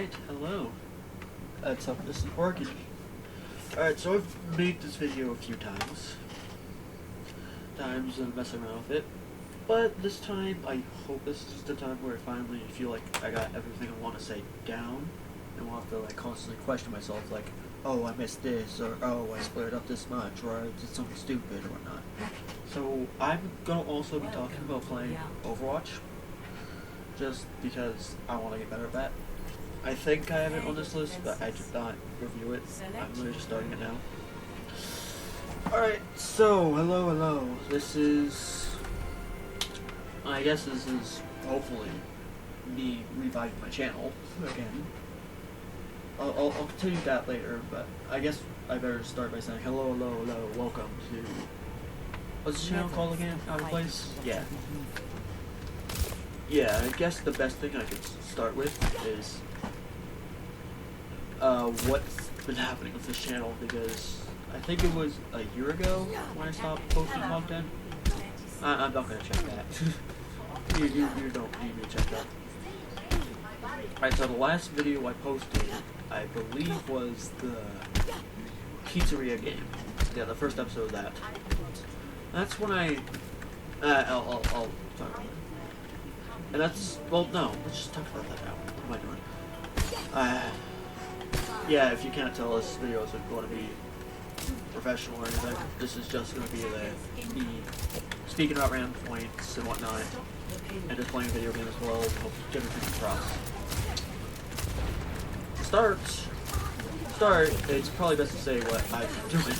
Alright, hello. Let's hope this is working. Alright, so I've made this video a few times. And messing around with it. But this time, I hope this is the time where I finally feel like I got everything I want to say down. And won't have to like constantly question myself like, oh, I missed this, or oh, I split up this much, or I did something stupid, or whatnot. So I'm gonna also be talking about playing Overwatch. Just because I want to get better at that. I think I have it on this list, but I did not review it. I'm really just starting it now. Alright, so, hello. This is... I guess this is, hopefully, me reviving my channel again. I'll continue that later, but I guess I better start by saying hello, welcome to... What's the channel called again? Out of place? Yeah. Yeah, I guess the best thing I could start with is what's been happening with this channel, because I think it was a year ago when I stopped posting content. I'm not gonna check that. you don't need me to check that. Alright, so the last video I posted, I believe, was the pizzeria game. Yeah, the first episode of that. That's when I'll talk about it. And that's, well, no, let's just talk about that now. What am I doing? Yeah, if you can't tell, this video isn't going to be professional or anything. This is just going to be me speaking about random points and whatnot, and just playing a video game as well, and hope get everything across. Start, it's probably best to say what I've been doing.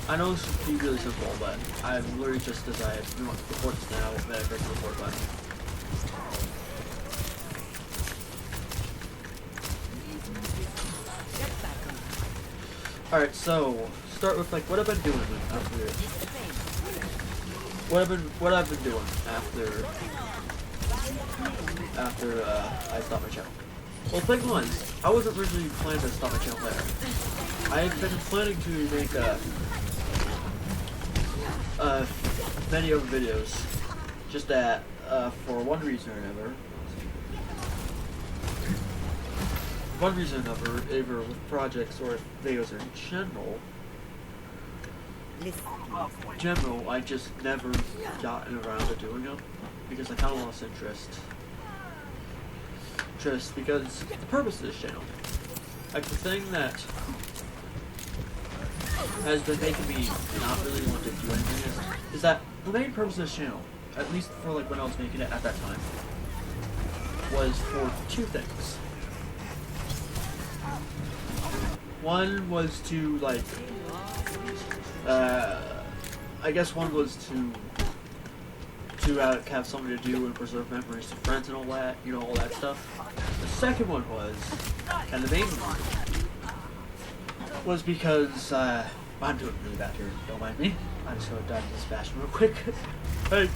I know this should be really simple, but I've literally just decided we want to record this now, then I press the record button. Alright, so start with like what I've been doing after I stopped my channel. Well, thing was, I wasn't originally planning to stop my channel there. I had been planning to make many other videos, just that for one reason or another, either with projects or videos in general, I just never gotten around to doing them because I kind of lost interest. Because the purpose of this channel, like the thing that has been making me not really want to do anything is that the main purpose of this channel, at least for like when I was making it at that time, was for two things. One was to like, I guess one was to have something to do and preserve memories of friends and all that, you know, all that stuff. The second one was, and the main one, was because, I'm doing really bad here, don't mind me. I'm just gonna dive into this fashion real quick. Hey!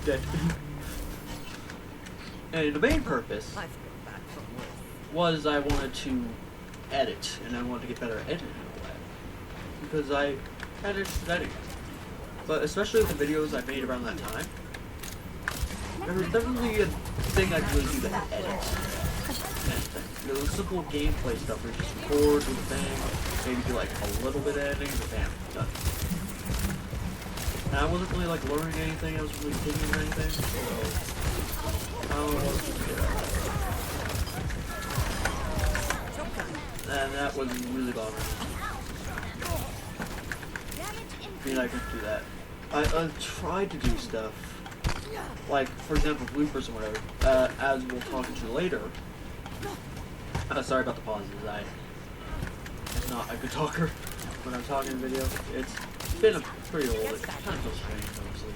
Dead. And the main purpose was I wanted to edit, and I wanted to get better at editing and all that. Because I had interest in editing. But especially with the videos I made around that time, there was definitely a thing I could really do to edit. It was simple gameplay stuff where you just record, do the thing, maybe do like a little bit of editing, but bam, done. And I wasn't really like learning anything, I wasn't really thinking anything, so I don't know what to get out of that. And that was really bothering me. I mean, I couldn't do that. I tried to do stuff, like, for example, bloopers or whatever, as we'll talk into later. Sorry about the pauses, I'm not a good talker when I'm talking in video. It's been a pretty old, it kind of feels strange, honestly.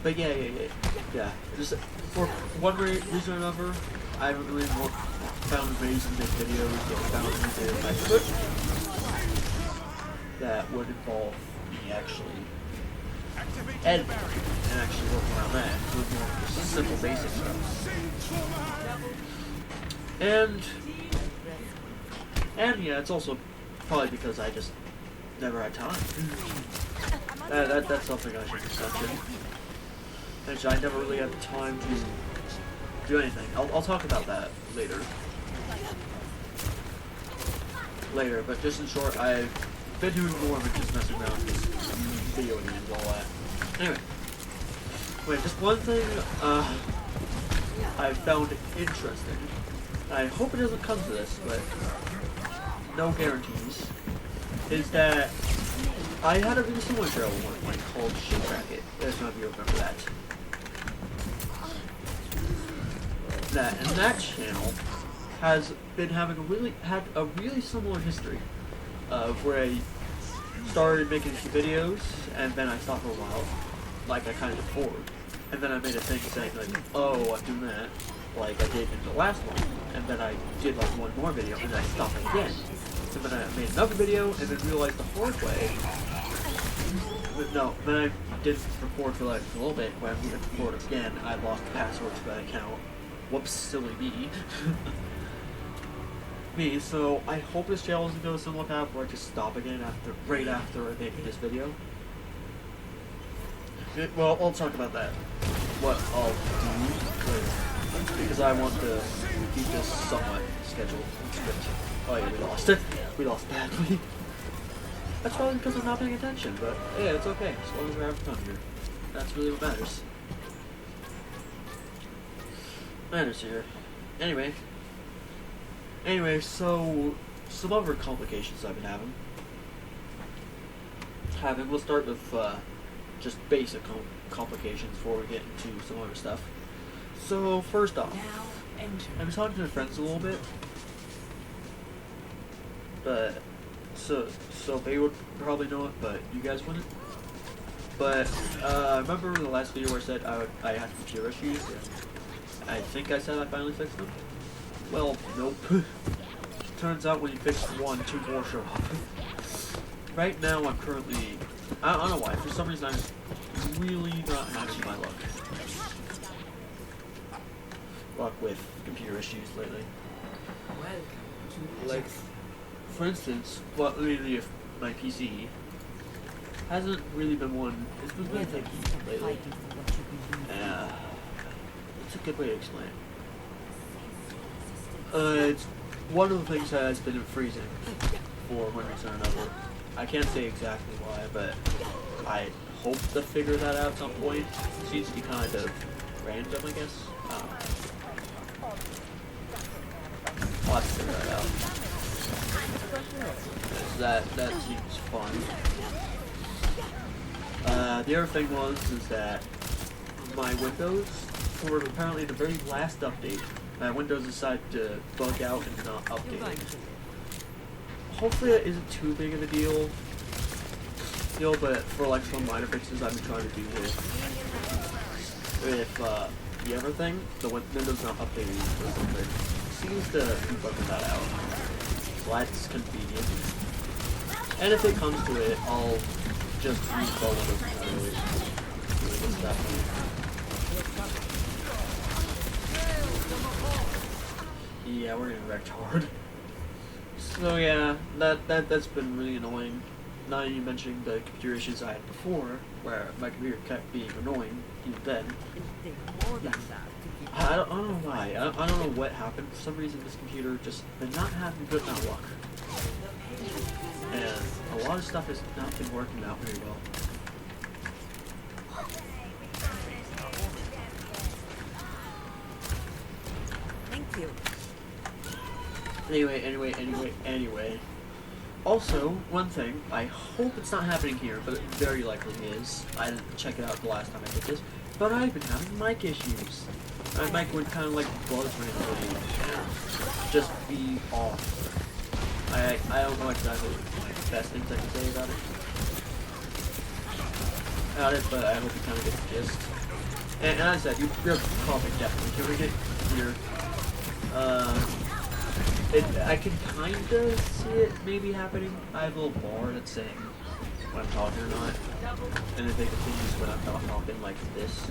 But yeah. Just, for one reason or another, I haven't really found ways to make videos or found anything I could that would involve me actually editing and actually working around that, doing more just simple basic stuff. And yeah, it's also probably because I just never had time. That's something I should mention. I never really had the time do anything. I'll talk about that later. But just in short, I've been doing more of it just messing around with video games, all that. Anyway. Wait, just one thing I found interesting. I hope it doesn't come to this, but no guarantees. Is that I had a really similar trail at one point called Shit Bracket. There's none of you remember that. And that channel has been having had a really similar history of where I started making some videos and then I stopped for a while, like I kind of did forward, and then I made a thing saying like, oh, I'm doing that, like I did in the last one, and then I did like one more video and then I stopped again, and then I made another video and then realized the hard way. But no, then I didn't record for like a little bit. When I moved to record again, I lost the password to that account. Whoops, silly me. So I hope this channel doesn't go a similar path where I just stop again right after I make this video. Well, I'll talk about that. What I'll do later. Because I want to keep this somewhat scheduled. Oh yeah, we lost it. We lost badly. That's probably because I'm not paying attention, but yeah, it's okay. As long as we're having fun here. That's really what matters here. Anyway, so some other complications I've been having. We'll start with just basic complications before we get into some other stuff. So first off, I've been talking to my friends a little bit, but so they would probably know it, but you guys wouldn't. But I remember in the last video where I said I had computer issues, and I think I said I finally fixed them. Well, nope. Turns out when you fix one, two more show up. Right now I'm currently, I don't know why, for some reason I'm really not having my luck with computer issues lately. Like, for instance, if my PC hasn't really been one, it's been really picky lately. It's a good way to explain it. It's one of the things that has been freezing for one reason or another. I can't say exactly why, but I hope to figure that out at some point. It seems to be kind of random, I guess. I'll have to figure that out. That seems fun. The other thing is that my Windows, for apparently the very last update, my Windows decided to bug out and not update. Hopefully that isn't too big of a deal, but for like some minor fixes I've been trying to do with the other thing, the Windows not updating or something, seems to be bugging that out. So that's convenient. And if it comes to it, I'll just reinstall Windows entirely. Yeah, we're getting wrecked hard. So yeah, that's been really annoying. Not even mentioning the computer issues I had before, where my computer kept being annoying even then. I don't know why. I don't know what happened. For some reason, this computer just been not having good enough luck, and a lot of stuff has not been working out very well. Thank you. Anyway. Also, one thing, I hope it's not happening here, but it very likely is. I didn't check it out the last time I did this, but I've been having mic issues. My mic would kind of like buzz randomly, just be off. I don't know exactly the best things I can say about it, but I hope you kind of get the gist. And as I said, you're probably definitely hearing it here. I can kind of see it maybe happening. I have a little bar that's saying when I'm talking or not. And if it continues when I'm not talking like this.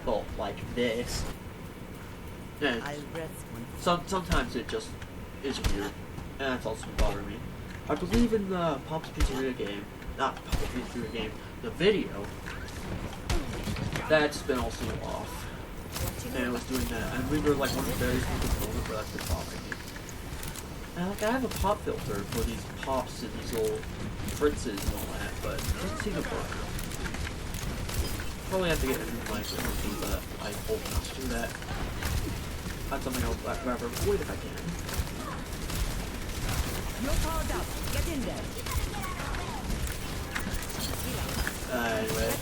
Well, like this. And sometimes it just is weird. And that's also bothering me. I believe in the Pop's Pizzeria game. Not Pop's Pizzeria game. The video. That's been also off. and I was doing that. And we were like one of the very few components where that's been bothering me. And like I have a pop filter for these pops and these little fritzes and all that, but it doesn't seem to work. Probably have to get a new mic or something, but I hope not to do that. That's something I'll rather avoid if I can. You're powered up. Get in there. Anyway,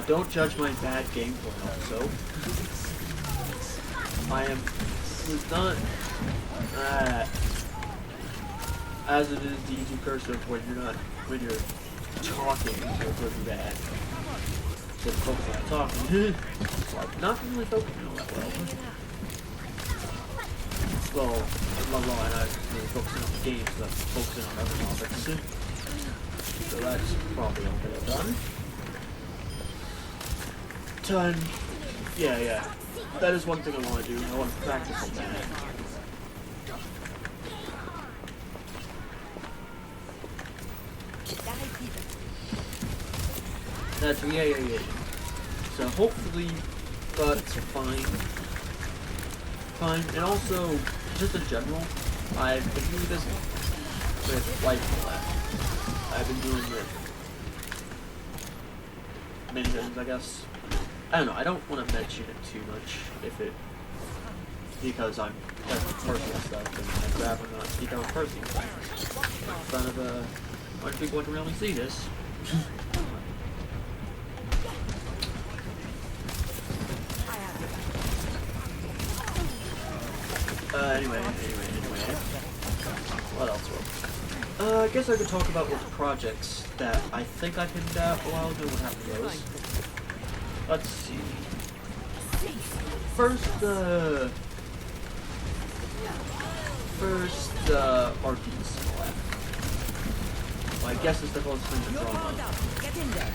don't judge my bad gameplay also. Was not as it is the easy cursive when you're talking, so it's really bad. Just focus on talking. Like, not really focusing all that well. Well, blah blah, and I'm really focusing on the game, so I'm focusing on other topics. So that's probably all that I've done. Yeah. That is one thing I want to do. I want to practice on that. That's yeah. So hopefully that's fine. And also, just in general, I've been really busy with life and all that. I've been doing many things, I guess. I don't know, I don't want to mention it too much because I'm personal stuff, and I'd rather not speak out personal things in front of a bunch of people who can really see this. Anyway. What else? I guess I could talk about those projects that I think I pinned out a while ago. What happened to those? Let's see. First RPs. Well, I guess it's the closest thing to drama. Get in there.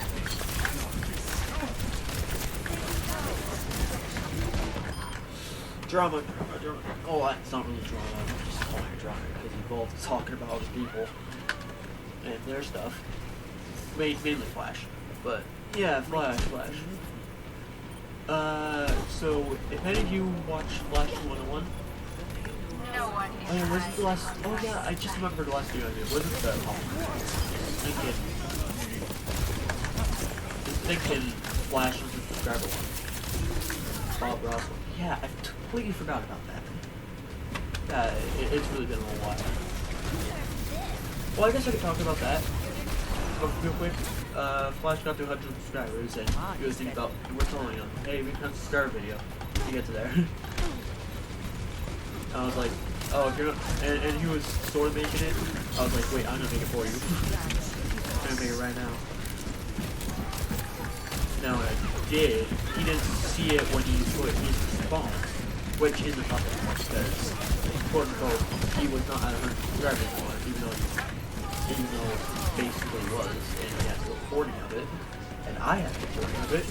Drama. Oh, it's not really drama. I'm just calling it drama because it involves talking about other people and their stuff. Mainly Flash, but yeah, Flash. So if any of you watch Flash 101, was it the last? Oh yeah, I just remembered the last video I did. Was it the thinking Flash was the subscriber one? Bob Ross. Yeah, I completely forgot about that. It's really been a little while. Well, I guess I could talk about that real quick. Flash got to 100 subscribers, and he was thinking about, we're telling him, hey, we can have a subscriber video to get to there. I was like, oh, if you're not, and he was sort of making it. I was like, wait, I'm gonna make it for you. I'm gonna make it right now. Now when I did, he didn't see it when he put his response, which isn't nothing because, quote unquote, he was not at 100 subscribers anymore, even though he basically was, and he had the recording of it, and I had the recording of it.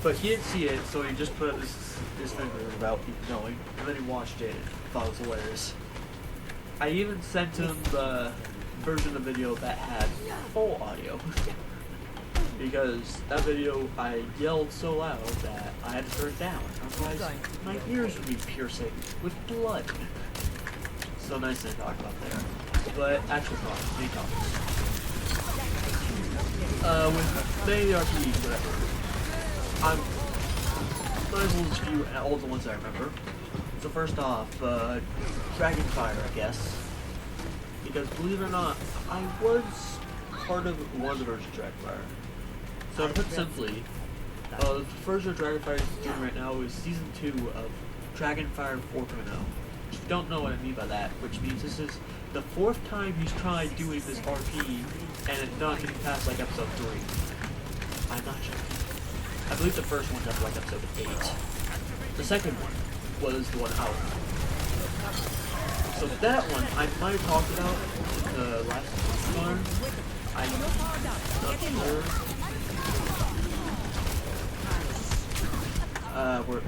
But he didn't see it, so he just put this thing without people knowing, and then he watched it and thought it was hilarious. I even sent him the version of the video that had full audio. Because that video, I yelled so loud that I had to turn it down. Otherwise, my ears would be piercing with blood. So nice to talk about there. But actual topics, main topics. With the RPs, whatever. Might as well just view all the ones I remember. So first off, Dragonfire, I guess. Because believe it or not, I was part of one of the versions of Dragonfire. So to put simply, the version of Dragonfire is doing right now is Season 2 of Dragonfire 4.0. If you don't know what I mean by that, which means this is the 4th time he's tried doing this RP, and it's not getting past like episode 3. I'm not sure. I believe the first one got to like episode 8. The second one was the one out. So that one, I might have talked about in the last one. I'm not sure.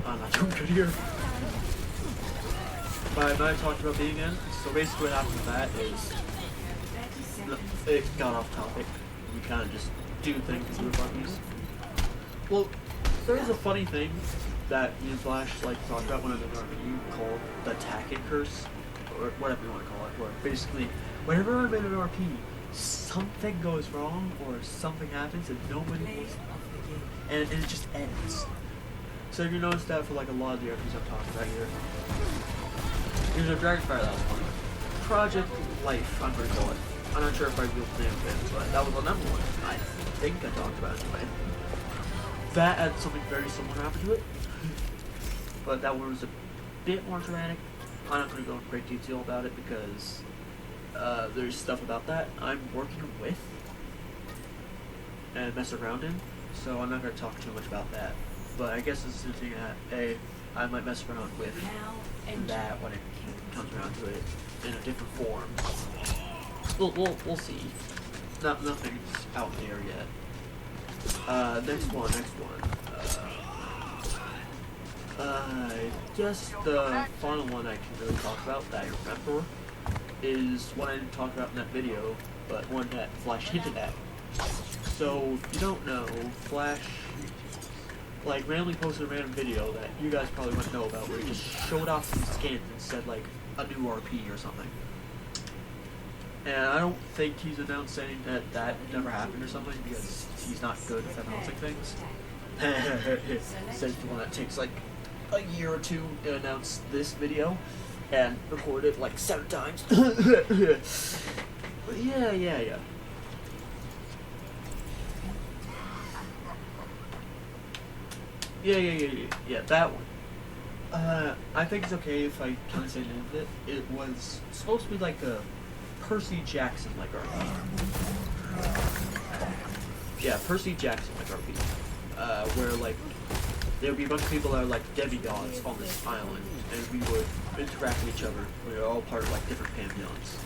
I'm not doing good here. But I might have talked about being in. So basically what happened with that is, it got off topic. We kind of just do things and do parties. Well, there's a funny thing that me and Flash like talked about when I'm in RP called the Tacket Curse, or whatever you want to call it. Where basically, whenever I'm in an RP, something goes wrong or something happens and nobody wants, and it just ends. So you notice that for like a lot of the RPs I'm talking about here. There's a Dragonfire that was one. Project Life, I'm gonna call it. I'm not sure if I revealed the name of it, but that was the number one. I think I talked about it anyway. That had something very similar happen to it, but that one was a bit more dramatic. I'm not going to go in great detail about it because there's stuff about that I'm working with and mess around in, so I'm not going to talk too much about that. But I guess this is the thing that I might mess around with that when it comes around to it in a different form. We'll see. Nothing's out in the air yet. Next one. I guess the final one I can really talk about that I remember is one I didn't talk about in that video, but one that Flash hinted at. So, if you don't know, Flash like randomly posted a random video that you guys probably wouldn't know about where he just showed off some skins and said like a new RP or something. And I don't think he's announcing that that never happened or something because he's not good at announcing things. Says the one that takes like a year or two to announce this video and record it like 7 times. But yeah. Yeah, that one. I think it's okay if I kind of say the name of it. It was supposed to be like a Percy Jackson like RP. Yeah, Percy Jackson like RP. Where like there would be a bunch of people that are like demigods on this island, and we would interact with each other. We were all part of like different pantheons.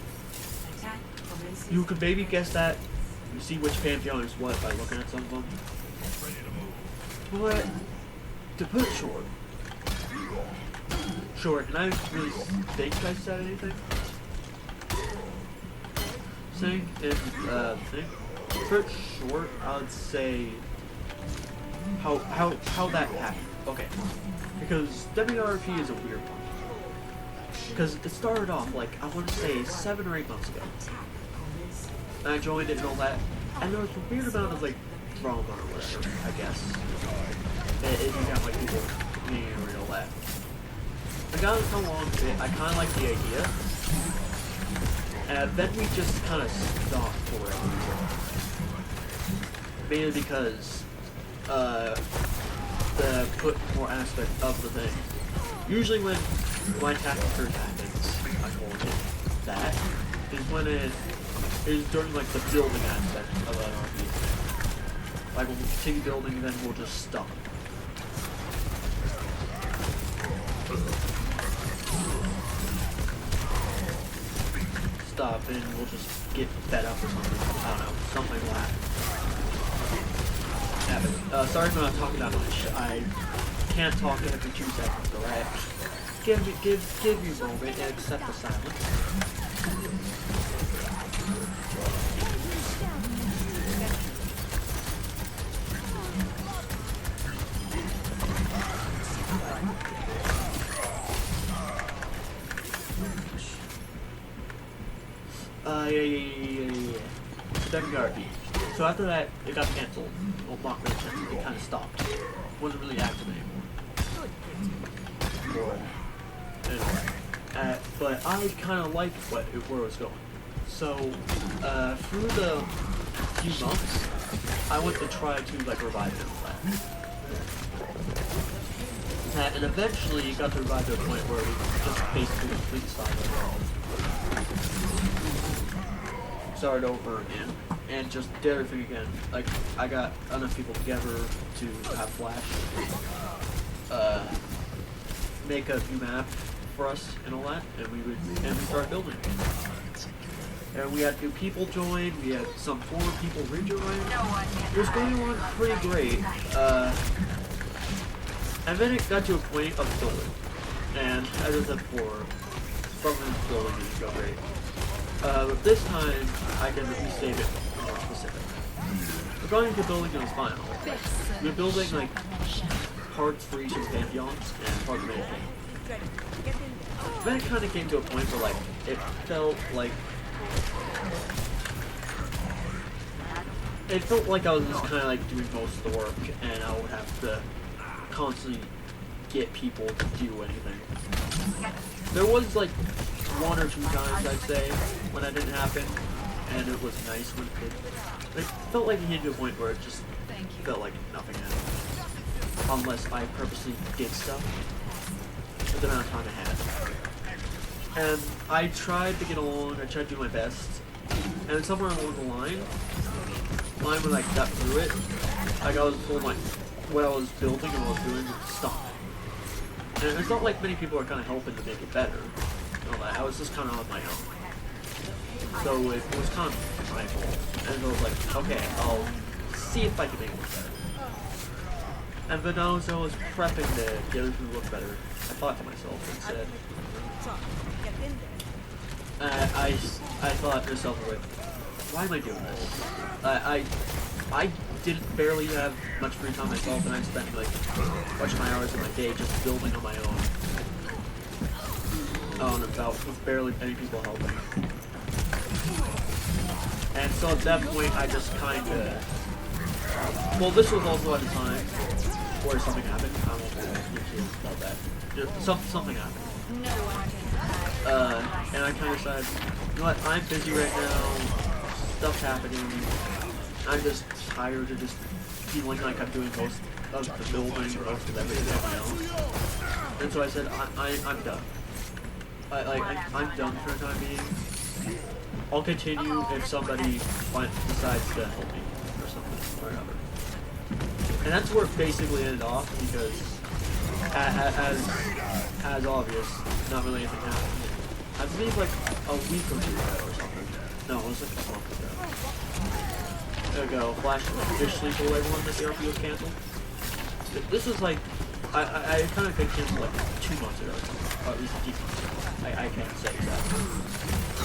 You could maybe guess that. You see which pantheon is what by looking at some of them. But to put it short, and I didn't really think I said anything. Saying in thing. To put it short, I would say how that happened. Okay, because WRP is a weird one. Because it started off like I want to say 7 or 8 months ago. And I joined it and all that, and there was a weird amount of like drama or whatever, I guess. It got like people meeting and all that. I got to come along with it. I kind of like the idea. And then we just kind of stopped for it. Mainly because the put more aspect of the thing. Usually when my tactic curse happens, I call it that, is when it is during like the building aspect of an RPG. Like when we continue building, then we'll just stop. Stop and we'll just get fed up or something. I don't know, something like that. Yeah, but, sorry for not talking that much. I can't talk every 2 seconds, alright? Give me a moment and accept the silence. Yeah. WRP. So after that, it got cancelled. Well, not really canceled, it kind of stopped. It wasn't really active anymore. Anyway. But I kind of liked where it was going. So, through the few months, I went to try to, like, revive it and eventually it got to revive to a point where we just basically completely stopped the world. Started over again, and just did everything again. Like, I got enough people together to have Flash make a new map for us and all that, and we started building again. And we had new people join, we had some former people rejoin. It was going on pretty great. And then it got to a point of building. And as I said before, from the building it go great. But this time, I can restate it more specific. We're going into building in the final. We're building like parts for each of the pantheons and parts of anything. Ready. Get in there. Then it kind of came to a point where like it felt like I was just kind of like doing most of the work, and I would have to constantly get people to do anything. There was like one or two times I'd say when that didn't happen, and it was nice when it did. It felt like it came to a point where it just felt like nothing happened, unless I purposely did stuff with the amount of time I had. And I tried to get along, I tried to do my best, and somewhere along the line, when I got through it, like I was told like what I was building and what I was doing would stop. And it's not like many people are kind of helping to make it better. You know, I was just kind of on my own. So it was kind of my fault. And I was like, okay, I'll see if I can make it look better. And then as I was prepping to get everything to look better, I thought to myself and said, Get in there. I thought to myself, like, why am I doing this? I didn't barely have much free time myself, and I spent like a bunch of my hours of my day just building on my own. On about with barely any people helping. And so at that point, I just kind of. Well, this was also at a time where something happened. I won't give you about that. Something happened. No one can hide. And I kind of decided, you know what? I'm busy right now. Stuff's happening. I'm just tired of just feeling like I'm doing most of the building, most of everything on my own. And so I said, I'm done. I'm done for the time being. I'll continue if somebody decides to help me or something or another. And that's where it basically ended off because, as obvious, not really anything happened. I believe like a week or two ago or something. No, it was like a month ago. There we go. Flash officially told everyone that the RP was canceled. This was like, I kind of got canceled like 2 months ago, or at least a few months ago. I can't say exactly.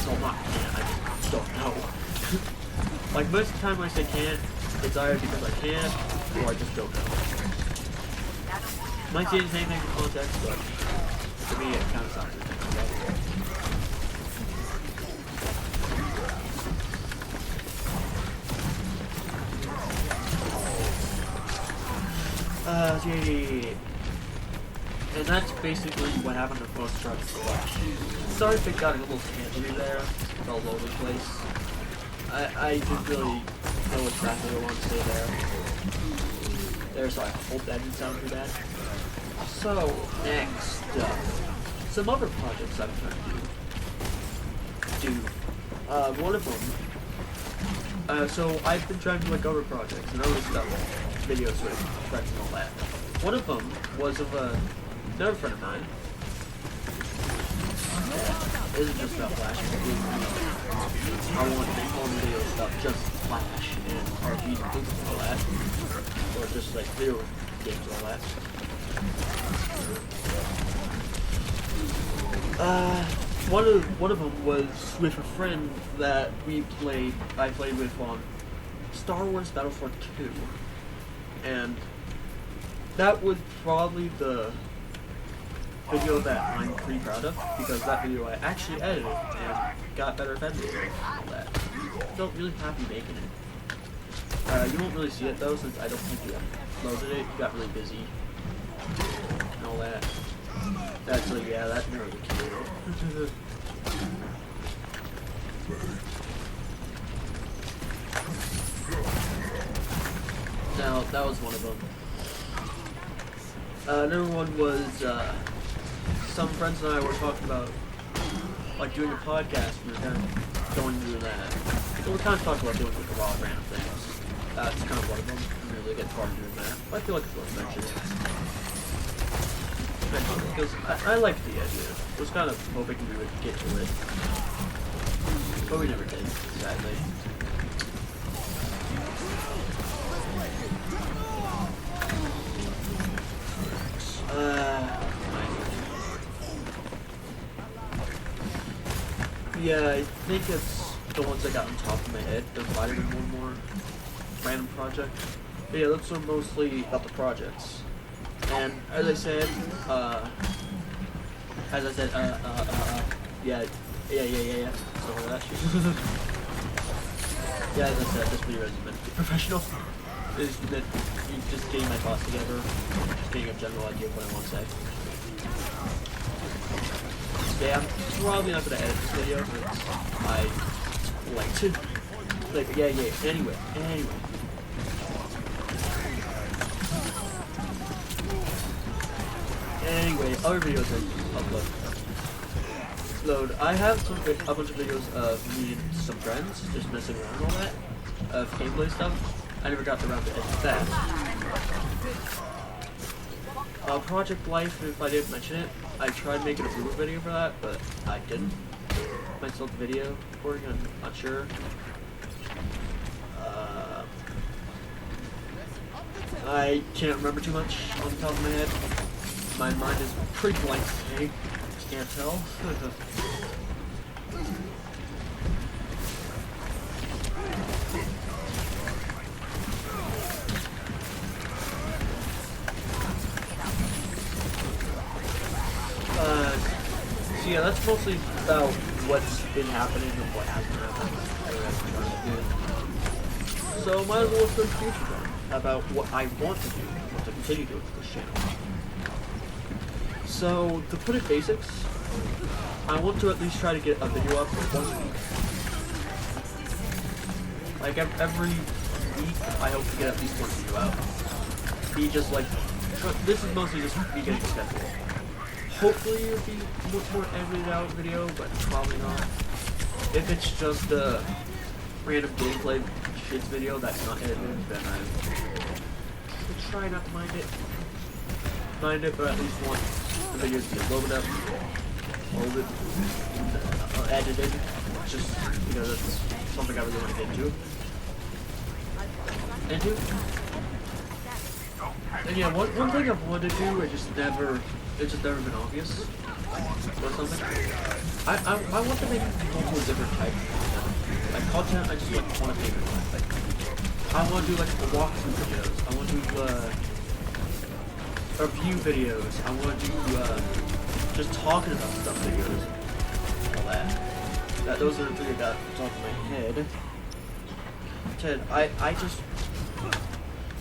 So I'm not can't, I just don't know. Like most of the time when I say can't, it's either because I can't, or I just don't know. Might change anything in context, but to me it kind of sounds like that. Yeah. And that's basically what happened to Post Project Flash. Sorry if it got a little tangery there, it's all over the place. I didn't really know exactly what I wanted to say there, so I hope that didn't sound too bad. So, next up, some other projects I'm trying to do. One of them, so I've been trying to do like other projects and other stuff, videos with friends and all that. One of them was of another friend of mine. It isn't just about Flash, I want to make more video stuff, just Flash and RPs and things and all that. Or just like video games and all that. One of them was with a friend that I played with on Star Wars Battlefront 2. And that was probably the video that I'm pretty proud of, because that video I actually edited and got better effects and all that. I felt really happy making it. You won't really see it though, since I don't think you uploaded it. You got really busy and all that. Actually, yeah, that really cute. Now, that was one of them. Another one was, some friends and I were talking about, like, doing a podcast, and we were kind of going through that. So we kind of talked about doing, like, a lot of random things. That's kind of one of them. I didn't really get far into doing that. But I feel like it's worth mentioning. Because I liked the idea. I was kind of hoping we would get to it. But we never did, sadly. Yeah, I think it's the ones I got on top of my head. There might have been one more random project. But yeah, those are mostly about the projects. And as I said, yeah, so that shit. Yeah, as I said, this video isn't meant to be professional. It's meant just getting my thoughts together, just getting a general idea of what I want to say. Yeah, I'm probably not gonna edit this video, but I like to. Like, yeah. Anyway. Anyway, other videos I upload. I have a bunch of videos of me and some friends just messing around and all that, of gameplay stuff. I never got around to edit that. Project Life, if I didn't mention it, I tried making a Uber video for that, but I didn't. I still have the video recording, I'm not sure. I can't remember too much on the top of my head. My mind is pretty blank today. Can't tell. So yeah, that's mostly about what's been happening and what hasn't happened. So might as well look for the future then, about what I want to do, what to continue doing with this channel. So, to put it basics, I want to at least try to get a video up once a week. Like every week, I hope to get at least one video out. Be just like, this is mostly just me getting scheduled. Hopefully it'll be much more edited out video, but probably not. If it's just a random gameplay shits video that's not edited, then I will try not to mind it, but at least want the videos to get loaded up, edited, just because that's something I really want to get into. And yeah, one thing I've wanted to do, it's just never been obvious, or something. I want to make multiple different types of content. Like content, I just want to make it. Like, I want to do like walkthrough videos. I want to do review videos. I want to do just talking about stuff videos. All that. Those are the three I got off the top of my head. Ted, I just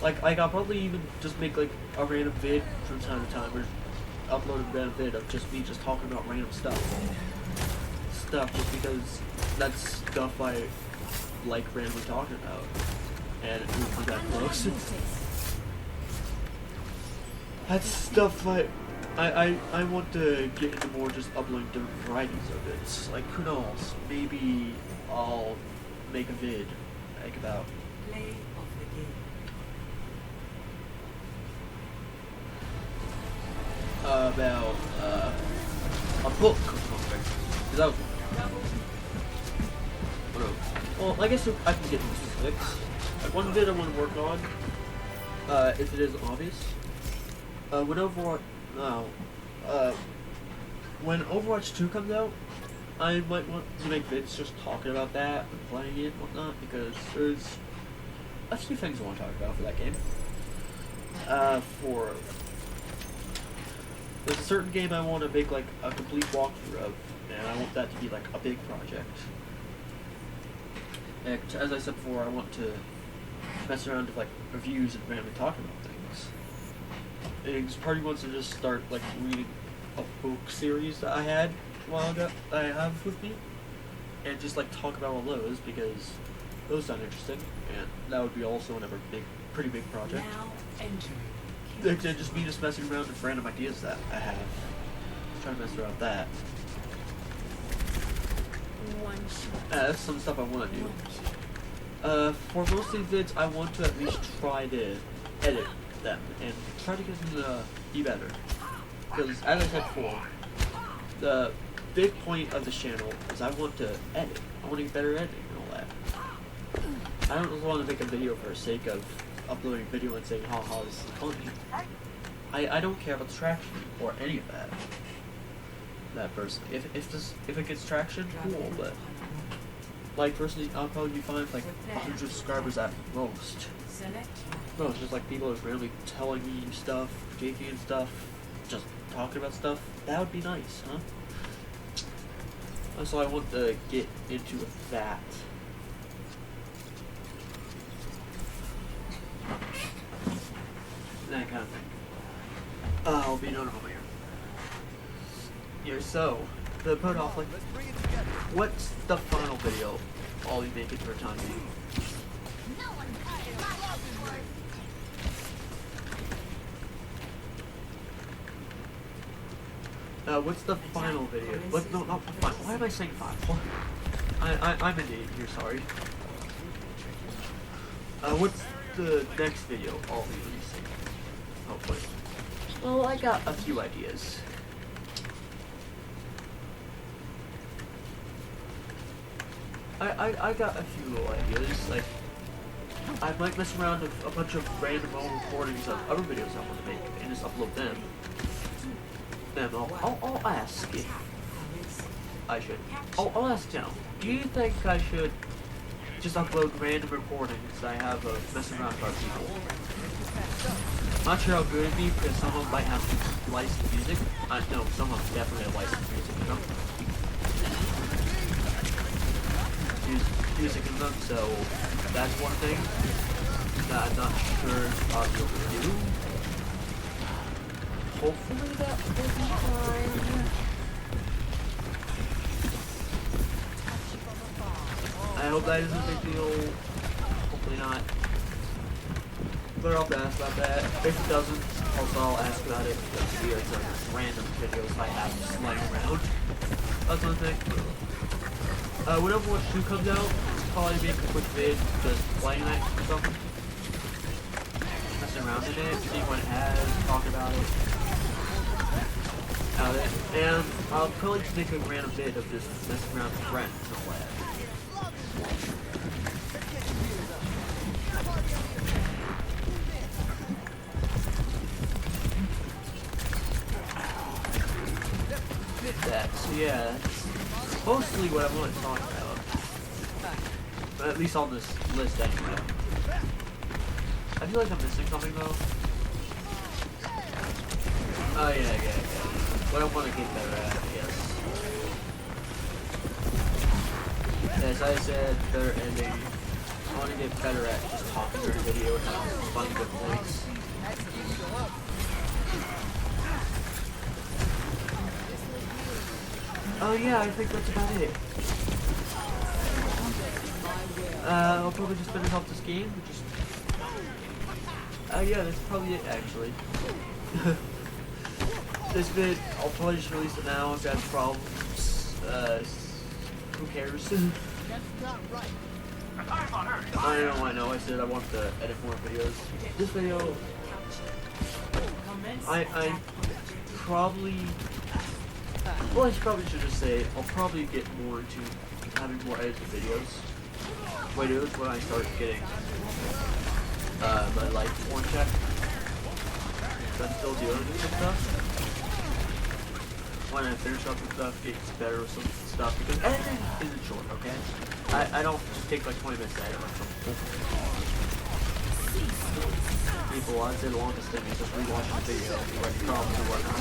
like I'll probably even just make like a random vid from time to time, or upload a random vid of just me just talking about random stuff just because that's stuff I like randomly talking about, and it moves me that close. That's stuff I want to get into more, just uploading different varieties of it. Like, who knows, maybe I'll make a vid like about Play of the game. about a book or something. Is that well, I guess I can get into specifics. Like, one vid I want to work on, if it isn't obvious, when Overwatch 2 comes out, I might want to make vids just talking about that and playing it and whatnot, because there's a few things I want to talk about for that game. There's a certain game I want to make like a complete walkthrough of, and I want that to be like a big project. And as I said before, I want to mess around with like reviews and randomly talking about things. And this party wants to just start like reading a book series that I had a while ago, that I have with me, and just like talk about all those, because those sound interesting, and that would be also another pretty big project. Now entering. Just me just messing around with random ideas that I have. Trying to mess around with that. One shot. That's some stuff I want to do. For most of these vids, I want to at least try to edit them and try to get them to be better. Because, as I said before, the big point of this channel is I want to edit. I want to get better editing and all that. I don't just want to make a video for the sake of uploading a video and saying, haha, this is funny. I don't care about the traction or any of that personally. If it gets traction, cool, but like personally, I'll probably be fine with like 100 subscribers at most. Select No, it's just like people are randomly telling me stuff, JK and stuff, just talking about stuff. That would be nice, huh? So I want to get into that. That kind of thing. I'll be done over here. Yeah, so, to put off, like, what's the final video I'll be making for time being? What's the final video? What? No, not the final. Why am I saying final? I'm an idiot here, sorry. What's the next video I'll be releasing? Hopefully. Well, I got a few ideas. I got a few little ideas, like, I might mess around with a bunch of random old recordings of other videos I want to make and just upload them. Then I'll ask if I should. I'll ask now. Do you think I should just upload random recordings I have of messing around with other people? Not sure how good it'd be because some of them might have licensed music. No, some of them definitely have licensed music in them. Music in them, so that's one thing that I'm not sure I'll be able to do. Hopefully that will be fine. I hope that isn't a big deal. Hopefully not. But I'll have to ask about that. If it doesn't, also I'll ask about it because there's random videos I have just lying around. That's one thing. When Overwatch 2 comes out, I'll probably make a quick vid just playing that or something. Messing around in it, see what it has, talk about it. And I'll probably just make a random vid of just messing around with friends and all that. So yeah, that's mostly what I want to talk about. But at least on this list anyway. I feel like I'm missing something though. Oh yeah. What I want to get better at, yes. As I said, better ending. I want to get better at just talking during a video and finding good points. Oh yeah, I think that's about it. I'll probably just finish off this game. Just. Yeah, that's probably it actually. This vid, I'll probably just release it now if that's problems. Who cares? I know. I said I want to edit more videos. This video, I probably. Well, I probably should just say I'll probably get more into having more edited videos. Videos when I start getting my life more check. I'm still dealing with some stuff. When I finish up with stuff, it gets better with some stuff because editing isn't short, okay? I don't just take like 20 minutes to edit or something. People, I'd say the longest thing is just rewatching the video or any problems or whatnot.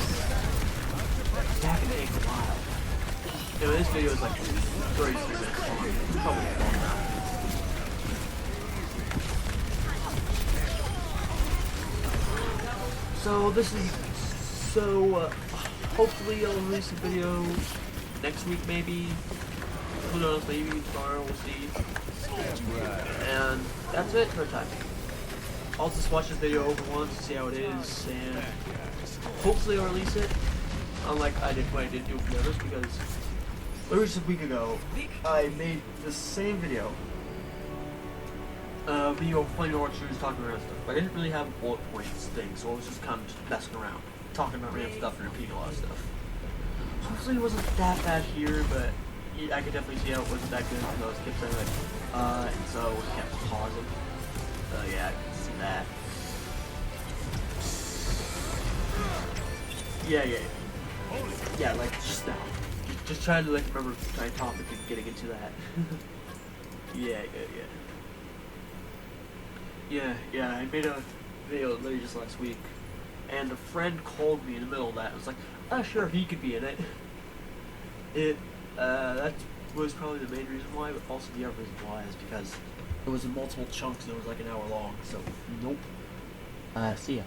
That can take a while. Anyway, this video is like 33 minutes long. Probably longer. So this is hopefully I'll release a video next week maybe. Who knows, maybe tomorrow, we'll see. And that's it for time. I'll just watch this video over once to see how it is and hopefully I'll release it. Unlike what I did do with the others, because literally just a week ago, I made the same video. Video playing Overwatch 2, talking around stuff. But I didn't really have a bullet points thing, so I was just kind of just messing around, talking about random stuff and repeating a lot of stuff. Hopefully it wasn't that bad here, but I could definitely see how it wasn't that good because I kept saying like, and so we kept pausing. Yeah, I can see that. Yeah, like just now. Just trying to like remember my topic and getting into that. Yeah, yeah. I made a video literally just last week, and a friend called me in the middle of that. And was like, "Oh, sure, he could be in it." That was probably the main reason why, but also the other reason why is because it was in multiple chunks and it was like an hour long. So, nope. See ya.